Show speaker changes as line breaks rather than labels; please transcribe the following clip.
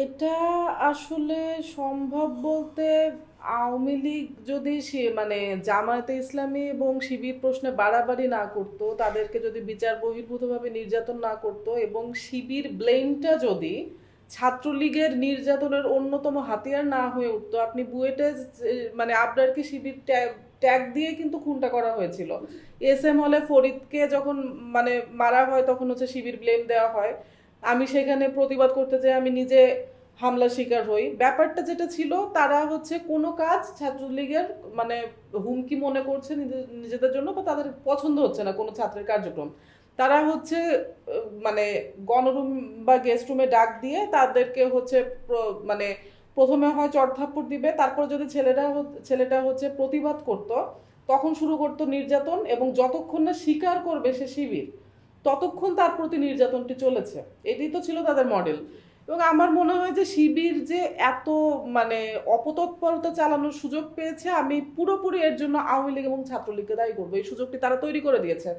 এটা আসলে সম্ভব বলতে আওয়ামী লীগ যদি মানে জামায়াতে ইসলামী এবং শিবির প্রশ্নে বাড়াবাড়ি না করতো, তাদেরকে যদি বিচার বহির্ভূতভাবে নির্যাতন না করতো এবং শিবির ব্লেমটা যদি ছাত্রলীগের নির্যাতনের অন্যতম হাতিয়ার না হয়ে উঠতো। আপনি বুয়েটে মানে আবরারকে শিবির ট্যাগ দিয়ে কিন্তু খুনটা করা হয়েছিল। এস এম হলে ফরিদকে যখন মানে মারা হয় তখন হচ্ছে শিবির ব্লেম দেওয়া হয়। আমি সেখানে প্রতিবাদ করতে চাই, আমি নিজে হামলার শিকার হই। ব্যাপারটা যেটা ছিল, তারা হচ্ছে কোনো কাজ ছাত্রলীগের মানে হুমকি মনে করছে নিজেদের জন্য, বা তাদের পছন্দ হচ্ছে না কোনো ছাত্রের কার্যক্রম, তারা হচ্ছে মানে গণরুম বা গেস্ট রুমে ডাক দিয়ে তাদেরকে হচ্ছে মানে প্রথমে হয় চড়থাপ্পড় দিবে, তারপর যদি ছেলেটা হচ্ছে প্রতিবাদ করত তখন শুরু করতো নির্যাতন, এবং যতক্ষণ না স্বীকার করবে সে শিবির ততক্ষণ তার প্রতি নির্যাতনটি চলেছে। এটাই তো ছিল তাদের মডেল। এবং আমার মনে হয় যে শিবির যে এত মানে অপতৎপরতা চালানোর সুযোগ পেয়েছে, আমি পুরোপুরি এর জন্য আওয়ামী লীগ এবং ছাত্রলীগকে দায়ী করবো। এই সুযোগটি তারা তৈরি করে দিয়েছে।